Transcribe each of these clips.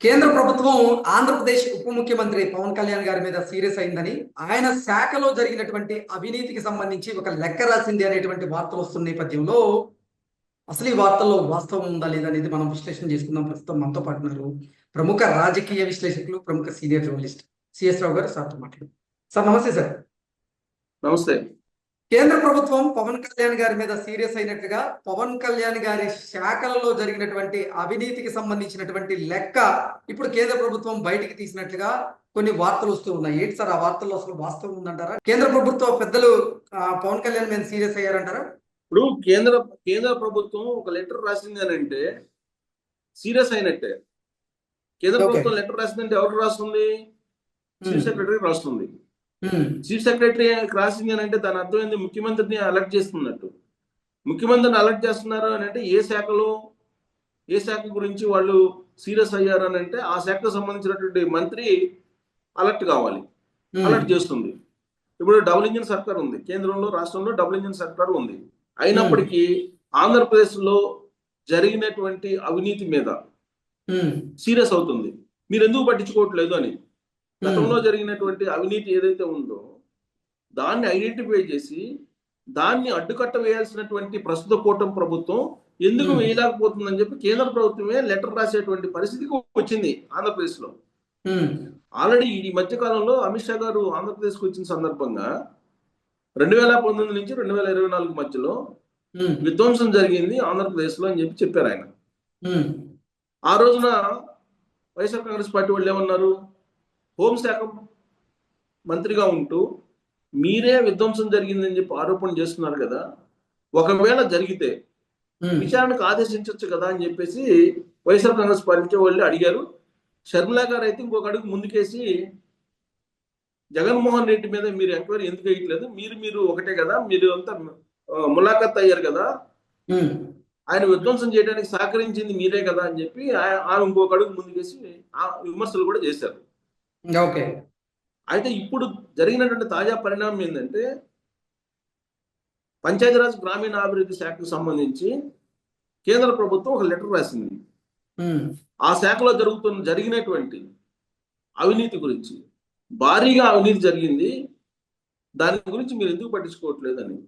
కేంద్ర ప్రభుత్వం ఆంధ్రప్రదేశ్ ఉప ముఖ్యమంత్రి పవన్ కళ్యాణ్ గారి మీద సీరియస్ అయిందని, ఆయన శాఖలో జరిగినటువంటి అవినీతికి సంబంధించి ఒక లెక్క రాసింది అనేటువంటి వార్తలు వస్తున్న నేపథ్యంలో అసలు ఈ వార్తల్లో వాస్తవం ఉందా లేదా అనేది మనం విశ్లేషణ చేసుకుందాం. ప్రస్తుతం మనతో పాటు ఉన్నారు ప్రముఖ రాజకీయ విశ్లేషకులు, ప్రముఖ సీనియర్ జర్నలిస్ట్ సిఎస్ రావు గారు. సార్తో మాట్లాడు. సార్ నమస్తే సార్. నమస్తే. కేంద్ర ప్రభుత్వం పవన్ కళ్యాణ్ గారి మీద సీరియస్ అయినట్లుగా పవన్ కళ్యాణ్ గారి శాఖలలో జరిగినటువంటి అవినీతికి సంబంధించినటువంటి లెక్క ఇప్పుడు కేంద్ర ప్రభుత్వం బయటికి తీసినట్లుగా కొన్ని వార్తలు వస్తూ ఉన్నాయి. ఏంటి సార్ ఆ వార్తల్లో అసలు వాస్తవం ఉందంటారా? కేంద్ర ప్రభుత్వ పెద్దలు పవన్ కళ్యాణ్ మీద సీరియస్ అయ్యారంటారా? ఇప్పుడు కేంద్ర ప్రభుత్వం ఒక లెటర్ రాసింది అని అంటే సీరియస్ అయినట్టే. కేంద్ర ప్రభుత్వం లెటర్ రాసిందంటే ఎవరు రాస్తుంది? చీఫ్ సెక్రటరీ రాస్తుంది. చీఫ్ సెక్రటరీ రాసింది అని అంటే దాని అర్థం ఏంది? ముఖ్యమంత్రిని అలర్ట్ చేస్తున్నట్టు. ముఖ్యమంత్రిని అలర్ట్ చేస్తున్నారు అని అంటే ఏ శాఖ గురించి వాళ్ళు సీరియస్ అయ్యారు అని అంటే ఆ శాఖకు సంబంధించినటువంటి మంత్రి అలర్ట్ కావాలి. అలర్ట్ చేస్తుంది. ఇప్పుడు డబుల్ ఇంజిన్ సర్కార్ ఉంది కేంద్రంలో, రాష్ట్రంలో డబుల్ ఇంజిన్ సర్కార్ ఉంది. అయినప్పటికీ ఆంధ్రప్రదేశ్ లో జరిగినటువంటి అవినీతి మీద సీరియస్ అవుతుంది. మీరు ఎందుకు పట్టించుకోవట్లేదు అని. గతంలో జరిగినటువంటి అవినీతి ఏదైతే ఉందో దాన్ని ఐడెంటిఫై చేసి దాన్ని అడ్డుకట్ట వేయాల్సినటువంటి ప్రస్తుత కూటమి ప్రభుత్వం ఎందుకు వేయలేకపోతుందని చెప్పి కేంద్ర ప్రభుత్వమే లెటర్ రాసేటువంటి పరిస్థితికి వచ్చింది ఆంధ్రప్రదేశ్ లో. ఆల్రెడీ ఈ మధ్య కాలంలో అమిత్ షా గారు ఆంధ్రప్రదేశ్కి వచ్చిన సందర్భంగా 2019 నుంచి 2024 మధ్యలో విధ్వంసం జరిగింది ఆంధ్రప్రదేశ్ లో అని చెప్పారు ఆయన. ఆ రోజున వైఎస్ఆర్ కాంగ్రెస్ పార్టీ వాళ్ళు ఏమన్నారు? హోంశాఖ మంత్రిగా ఉంటూ మీరే విధ్వంసం జరిగిందని చెప్పి ఆరోపణ చేస్తున్నారు కదా, ఒకవేళ జరిగితే విచారణకు ఆదేశించవచ్చు కదా అని చెప్పేసి వైఎస్ఆర్ కాంగ్రెస్ పార్టీ వాళ్ళు అడిగారు. షర్మిలా గారు అయితే ఇంకొక అడుగు ముందుకేసి జగన్మోహన్ రెడ్డి మీద మీరు ఎంక్వైరీ ఎందుకు వేయట్లేదు, మీరు ఒకటే కదా, మీరు అంతా ములాఖత్ అయ్యారు కదా, ఆయన విధ్వంసం చేయడానికి సహకరించింది మీరే కదా అని చెప్పి ఆమె ఇంకొక అడుగు ముందుకేసి విమర్శలు కూడా చేశారు. ఓకే. అయితే ఇప్పుడు జరిగినటువంటి తాజా పరిణామం ఏంటంటే పంచాయతీరాజ్ గ్రామీణాభివృద్ధి శాఖకు సంబంధించి కేంద్ర ప్రభుత్వం ఒక లెటర్ రాసింది. ఆ శాఖలో జరిగినటువంటి అవినీతి గురించి, భారీగా అవినీతి జరిగింది, దాని గురించి మీరు ఎందుకు పట్టించుకోవట్లేదని.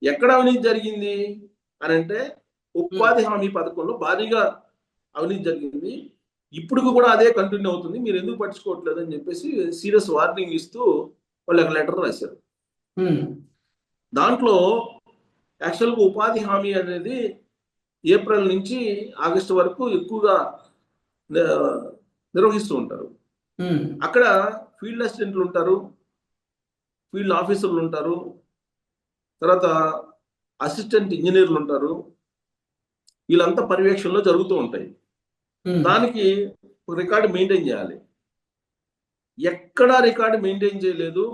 ఎక్కడ అవినీతి జరిగింది అని అంటే ఉపాధి హామీ పథకంలో భారీగా అవినీతి జరిగింది. ఇప్పుడు కూడా అదే కంటిన్యూ అవుతుంది, మీరు ఎందుకు పట్టించుకోవట్లేదు అని చెప్పేసి సీరియస్ వార్నింగ్ ఇస్తూ వాళ్ళు ఒక లెటర్ రాశారు. దాంట్లో యాక్చువల్గా ఉపాధి హామీ అనేది ఏప్రిల్ నుంచి ఆగస్టు వరకు ఎక్కువగా నిర్వహిస్తూ ఉంటారు. అక్కడ ఫీల్డ్ అసిస్టెంట్లు ఉంటారు, ఫీల్డ్ ఆఫీసర్లు ఉంటారు, తర్వాత అసిస్టెంట్ ఇంజనీర్లు ఉంటారు. వీళ్ళంతా పర్యవేక్షణలో జరుగుతూ ఉంటాయి. దానికి రికార్డు మెయింటైన్ చేయాలి. ఎక్కడా రికార్డు మెయింటైన్ చేయలేదు.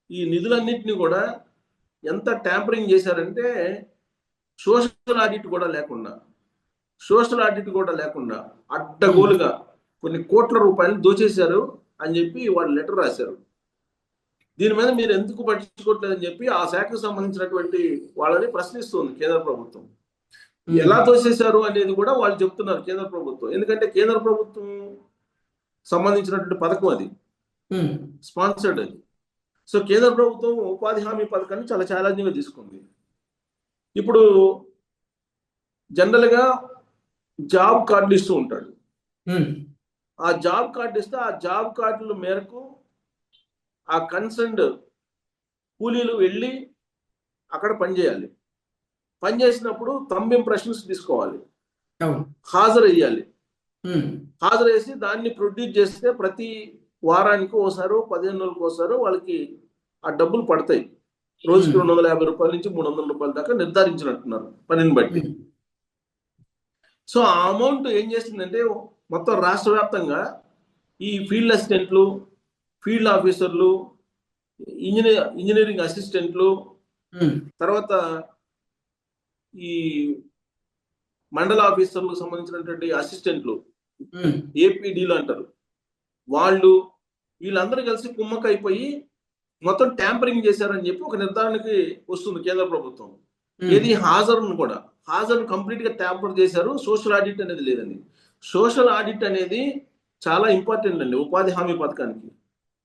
ఈ నిధులన్నింటినీ కూడా ఎంత ట్యాంపరింగ్ చేశారంటే సోషల్ ఆడిట్ కూడా లేకుండా అడ్డగోలుగా కొన్ని కోట్ల రూపాయలు దోచేశారు అని చెప్పి వాళ్ళు లెటర్ రాశారు. దీని మీద మీరు ఎందుకు పట్టించుకోవట్లేదని చెప్పి ఆ శాఖకు సంబంధించినటువంటి వాళ్ళని ప్రశ్నిస్తుంది కేంద్ర ప్రభుత్వం. ఎలా తోసేశారు అనేది కూడా వాళ్ళు చెప్తున్నారు కేంద్ర ప్రభుత్వం. ఎందుకంటే కేంద్ర ప్రభుత్వం సంబంధించినటువంటి పథకం అది, స్పాన్సర్డ్ అది. సో కేంద్ర ప్రభుత్వం ఉపాధి హామీ పథకాన్ని చాలా ఛాలెంజింగ్గా తీసుకుంది. ఇప్పుడు జనరల్ గా జాబ్ కార్డు ఇస్తూ ఉంటాడు. ఆ జాబ్ కార్డు ఇస్తే ఆ జాబ్ కార్డుల మేరకు ఆ కన్సర్న్డ్ కూలీలు వెళ్ళి అక్కడ పనిచేయాలి. పనిచేసినప్పుడు థంబ్ ఇంప్రెషన్స్ తీసుకోవాలి, హాజరయ్యాలి. హాజరేసి దాన్ని ప్రొడ్యూస్ చేస్తే ప్రతి వారానికి ఓసారో 15 రోజులకు ఓసారో వాళ్ళకి ఆ డబ్బులు పడతాయి. రోజుకి 250 రూపాయల నుంచి 300 రూపాయల దాకా నిర్ధారించినట్టున్నారు పనిని బట్టి. సో ఆ అమౌంట్ ఏం చేస్తుందంటే మొత్తం రాష్ట్ర వ్యాప్తంగా ఈ ఫీల్డ్ అసిస్టెంట్లు, ఫీల్డ్ ఆఫీసర్లు, ఇంజనీరింగ్ అసిస్టెంట్లు, తర్వాత ఈ మండల ఆఫీసర్లకు సంబంధించినటువంటి అసిస్టెంట్లు, ఏపీడీలు అంటారు, వీళ్ళందరూ కలిసి కుమ్మక్క అయిపోయి మొత్తం ట్యాంపరింగ్ చేశారని చెప్పి ఒక నిర్ధారణకి వస్తుంది కేంద్ర ప్రభుత్వం. ఏది హాజరు కంప్లీట్ గా ట్యాంపర్ చేశారు, సోషల్ ఆడిట్ అనేది లేదని. సోషల్ ఆడిట్ అనేది చాలా ఇంపార్టెంట్ అండి ఉపాధి హామీ పథకానికి.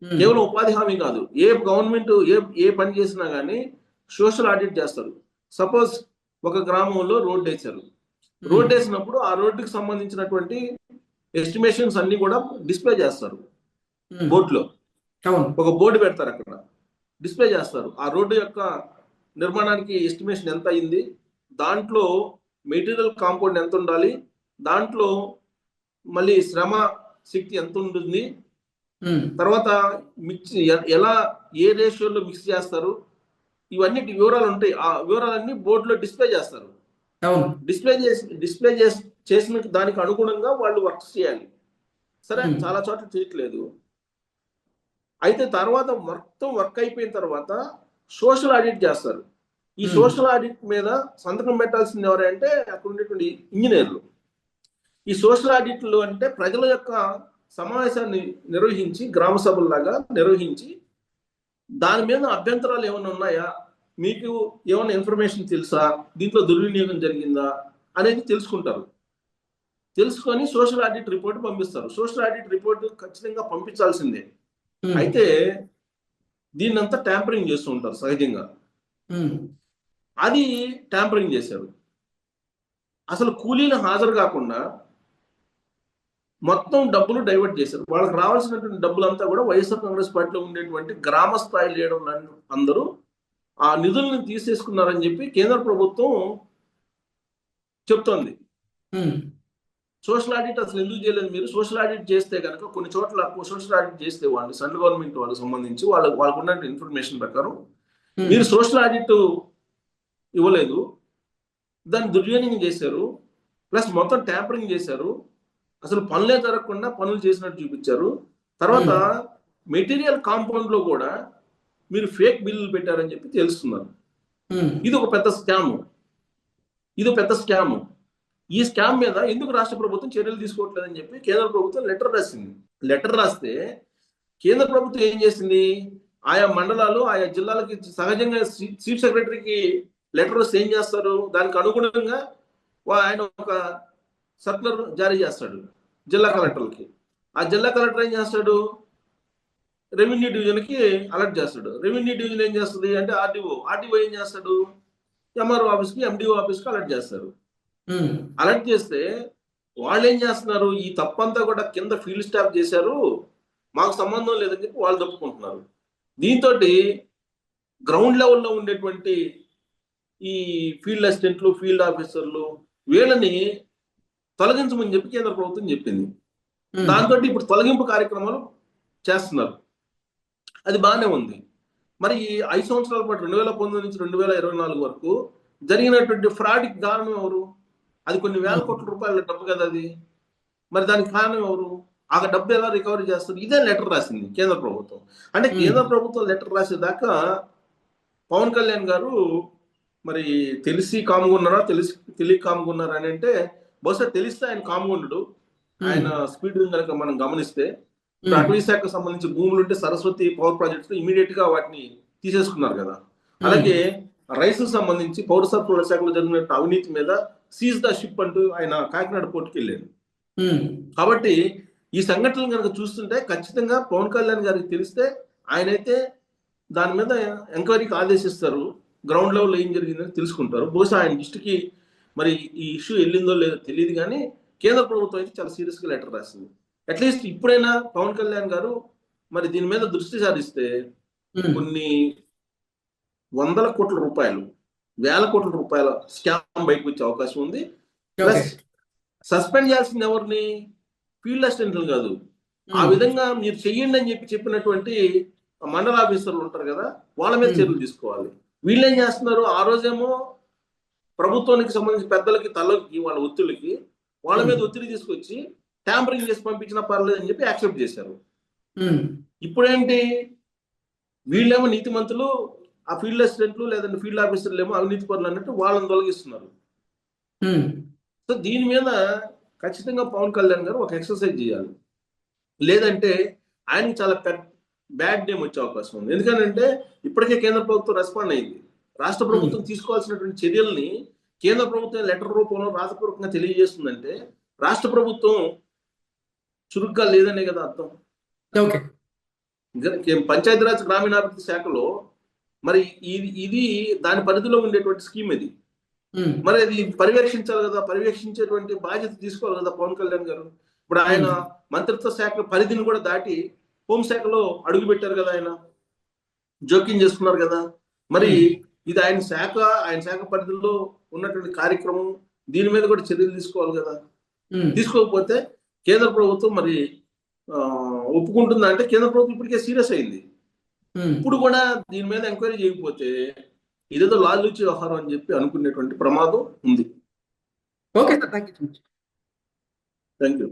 ఉమ్, కేవలం ఉపాధి హామీ కాదు, ఏ గవర్నమెంట్ ఏ పని చేసినా కానీ సోషల్ ఆడిట్ చేస్తారు. సపోజ్ ఒక గ్రామంలో రోడ్డు వేశారు, రోడ్డు వేసినప్పుడు ఆ రోడ్డుకి సంబంధించినటువంటి ఎస్టిమేషన్స్ అన్ని కూడా డిస్ప్లే చేస్తారు ఉమ్, బోర్డులో. అవును. ఒక బోర్డు పెడతారు, అక్కడ డిస్ప్లే చేస్తారు ఆ రోడ్డు యొక్క నిర్మాణానికి ఎస్టిమేషన్ ఎంత అయింది, దాంట్లో మెటీరియల్ కాంపౌండ్ ఎంత ఉండాలి, దాంట్లో మళ్ళీ శ్రమ శక్తి ఎంత ఉంటుంది, ఉమ్, తర్వాత మిక్స్ ఎలా ఏ రేషియోలో మిక్స్ చేస్తారు, ఇవన్నీ వివరాలు ఉంటాయి. ఆ వివరాలన్నీ బోర్డులో డిస్ప్లే చేస్తారు. అవును. డిస్ప్లే చేసిన దానికి అనుగుణంగా వాళ్ళు వర్క్ చేయాలి. సరే, ఉమ్, చాలా చోట్ల చేయట్లేదు. అయితే తర్వాత మొత్తం వర్క్ అయిపోయిన తర్వాత సోషల్ ఆడిట్ చేస్తారు. ఈ ఉమ్, సోషల్ ఆడిట్ మీద సంతకం పెట్టాల్సింది ఎవరంటే అక్కడ ఉండేటువంటి ఇంజనీర్లు. ఈ సోషల్ ఆడిట్లు అంటే ప్రజల యొక్క సమావేశాన్ని నిర్వహించి, గ్రామ సభల్లాగా నిర్వహించి, దాని మీద అభ్యంతరాలు ఏమైనా ఉన్నాయా, మీకు ఏమైనా ఇన్ఫర్మేషన్ తెలుసా, దీంట్లో దుర్వినియోగం జరిగిందా అనేది తెలుసుకుంటారు. తెలుసుకొని సోషల్ ఆడిట్ రిపోర్ట్ పంపిస్తారు. సోషల్ ఆడిట్ రిపోర్ట్ ఖచ్చితంగా పంపించాల్సిందే. ఉమ్, అయితే దీన్నంతా ట్యాంపరింగ్ చేస్తూ ఉంటారు సహజంగా. ఉమ్, అది ట్యాంపరింగ్ చేశారు. అసలు కూలీలు హాజరు కాకుండా మొత్తం డబ్బులు డైవర్ట్ చేశారు. వాళ్ళకి రావాల్సినటువంటి డబ్బులంతా కూడా వైఎస్ఆర్ కాంగ్రెస్ పార్టీలో ఉండేటువంటి గ్రామ స్థాయి లీడర్లు అందరూ ఆ నిధులను తీసేసుకున్నారని చెప్పి కేంద్ర ప్రభుత్వం చెప్తోంది. ఉమ్, సోషల్ ఆడిట్ అసలు ఎందుకు చేయలేదు మీరు? సోషల్ ఆడిట్ చేస్తే కనుక కొన్ని చోట్ల సోషల్ ఆడిట్ చేస్తే వాళ్ళు సెంట్రల్ గవర్నమెంట్ వాళ్ళకి సంబంధించి వాళ్ళకు ఉన్న ఇన్ఫర్మేషన్ ప్రకారం ఉమ్, మీరు సోషల్ ఆడిట్ ఇవ్వలేదు, దాన్ని దుర్వినియోగం చేశారు, ప్లస్ మొత్తం ట్యాంపరింగ్ చేశారు, అసలు పనులే జరగకుండా పనులు చేసినట్టు చూపించారు. తర్వాత మెటీరియల్ కాంపౌండ్ లో కూడా మీరు ఫేక్ బిల్లులు పెట్టారని చెప్పి తెలుస్తున్నారు. ఉమ్, ఇది ఒక పెద్ద స్కామ్. ఈ స్కామ్ మీద ఎందుకు రాష్ట్ర ప్రభుత్వం చర్యలు తీసుకోవట్లేదని చెప్పి కేంద్ర ప్రభుత్వం లెటర్ రాసింది. లెటర్ రాస్తే కేంద్ర ప్రభుత్వం ఏం చేసింది, ఆయా మండలాలు ఆయా జిల్లాలకి సహజంగా చీఫ్ సెక్రటరీకి లెటర్ వస్తే ఏం చేస్తారు, దానికి అనుగుణంగా ఆయన ఒక సర్కులర్ జారీ చేస్తాడు జిల్లా కలెక్టర్లకి. ఆ జిల్లా కలెక్టర్ ఏం చేస్తాడు, రెవెన్యూ డివిజన్కి అలర్ట్ చేస్తాడు. రెవెన్యూ డివిజన్ ఏం చేస్తుంది అంటే ఆర్డీఓ ఏం చేస్తాడు, ఎంఆర్ఓ ఆఫీస్కి ఎండిఓ ఆఫీస్కి అలర్ట్ చేస్తారు. అలర్ట్ చేస్తే వాళ్ళు ఏం చేస్తున్నారు, ఈ తప్పంతా కూడా కింద ఫీల్డ్ స్టాఫ్ చేశారు, మాకు సంబంధం లేదని చెప్పి వాళ్ళు తప్పుకుంటున్నారు. దీంతో గ్రౌండ్ లెవెల్లో ఉండేటువంటి ఈ ఫీల్డ్ అసిస్టెంట్లు, ఫీల్డ్ ఆఫీసర్లు వీళ్ళని తొలగించమని చెప్పి కేంద్ర ప్రభుత్వం చెప్పింది. దాంతో ఇప్పుడు తొలగింపు కార్యక్రమాలు చేస్తున్నారు. అది బాగానే ఉంది. మరి ఈ 5 సంవత్సరాల పాటు 2019 నుంచి 2024 వరకు జరిగినటువంటి ఫ్రాడ్కి కారణం ఎవరు? అది కొన్ని వేల కోట్ల రూపాయల డబ్బు కదా అది. మరి దానికి కారణం ఎవరు? ఆ డబ్బు ఎలా రికవరీ చేస్తారు? ఇదే లెటర్ రాసింది కేంద్ర ప్రభుత్వం. అంటే కేంద్ర ప్రభుత్వం లెటర్ రాసేదాకా పవన్ కళ్యాణ్ గారు మరి తెలిసి కాముకున్నారా, తెలియక కాముకున్నారా అని అంటే, బహుశా తెలిస్తే ఆయన కాముకుండు. ఆయన స్పీడ్ కనుక మనం గమనిస్తే, అటవీ శాఖకు సంబంధించి భూములు ఉంటే సరస్వతి పవర్ ప్రాజెక్ట్స్ ఇమీడియట్ గా వాటిని తీసేసుకున్నారు కదా. అలాగే రైస్ సంబంధించి పౌర సరఫరాల శాఖలో జరిగిన అవినీతి మీద సీజ్ ద షిప్ అంటూ ఆయన కాకినాడ పోర్టుకి వెళ్ళాడు. కాబట్టి ఈ సంఘటనలు కనుక చూస్తుంటే ఖచ్చితంగా పవన్ కళ్యాణ్ గారికి తెలిస్తే ఆయనైతే దాని మీద ఎంక్వైరీకి ఆదేశిస్తారు. గ్రౌండ్ లెవెల్లో ఏం జరిగిందని తెలుసుకుంటారు. బహుశా ఆయన దృష్టికి మరి ఈ ఇష్యూ వెళ్ళిందో లేదో తెలియదు, కానీ కేంద్ర ప్రభుత్వం అయితే చాలా సీరియస్ గా లెటర్ రాసింది. అట్లీస్ట్ ఇప్పుడైనా పవన్ కళ్యాణ్ గారు మరి దీని మీద దృష్టి సారిస్తే కొన్ని వందల కోట్ల రూపాయలు, వేల కోట్ల రూపాయల స్కామ్ బయటకు వచ్చే అవకాశం ఉంది. ప్లస్ సస్పెండ్ చేయాల్సింది ఎవరిని? ఫీల్డ్ అసిస్టెంట్లు కాదు. ఆ విధంగా మీరు చెయ్యండి అని చెప్పినటువంటి మండల ఆఫీసర్లు ఉంటారు కదా, వాళ్ళ మీద చర్యలు తీసుకోవాలి. వీళ్ళు ఏం చేస్తున్నారు, ఆ రోజేమో ప్రభుత్వానికి సంబంధించి పెద్దలకి తల్లకి వాళ్ళ ఒత్తిడికి వాళ్ళ మీద ఒత్తిడి తీసుకొచ్చి ట్యాంపరింగ్ చేసి పంపించినా పర్లేదు అని చెప్పి యాక్సెప్ట్ చేశారు. ఇప్పుడేంటి, వీళ్ళేమో నీతిమంతులు, ఆ ఫీల్డ్ అసిస్టెంట్లు లేదంటే ఫీల్డ్ ఆఫీసర్లు ఏమో అవినీతి పరులు అన్నట్టు వాళ్ళని తొలగిస్తున్నారు. సో దీని మీద ఖచ్చితంగా పవన్ కళ్యాణ్ గారు ఒక ఎక్సర్సైజ్ చేయాలి. లేదంటే ఆయనకి చాలా బ్యాడ్ నేమ్ వచ్చే అవకాశం ఉంది. ఎందుకంటే ఇప్పటికే కేంద్ర ప్రభుత్వం రెస్పాండ్ అయింది. రాష్ట్ర ప్రభుత్వం తీసుకోవాల్సినటువంటి చర్యల్ని కేంద్ర ప్రభుత్వం లెటర్ రూపంలో రాతపూర్వకంగా తెలియజేస్తుందంటే రాష్ట్ర ప్రభుత్వం చురుగ్గా లేదనే కదా అర్థం. ఓకే. పంచాయతీరాజ్ గ్రామీణాభివృద్ధి శాఖలో మరి ఇది దాని పరిధిలో ఉండేటువంటి స్కీమ్ ఇది. ఉమ్, మరి అది పర్యవేక్షించాలి కదా, పర్యవేక్షించేటువంటి బాధ్యత తీసుకోవాలి కదా పవన్ కళ్యాణ్ గారు. ఇప్పుడు ఆయన మంత్రిత్వ శాఖ పరిధిని కూడా దాటి హోంశాఖలో అడుగు పెట్టారు కదా, ఆయన జోక్యం చేసుకున్నారు కదా. మరి ఇది ఆయన శాఖ పరిధిలో ఉన్నటువంటి కార్యక్రమం, దీని మీద కూడా చర్యలు తీసుకోవాలి కదా. తీసుకోకపోతే కేంద్ర ప్రభుత్వం మరి ఒప్పుకుంటుందా అంటే, కేంద్ర ప్రభుత్వం ఇప్పటికే సీరియస్ అయింది. ఇప్పుడు కూడా దీని మీద ఎంక్వైరీ చేయకపోతే ఇదేదో లాలూచి వ్యవహారం అని చెప్పి అనుకునేటువంటి ప్రమాదం ఉంది. Okay sir, thank you. Thank you.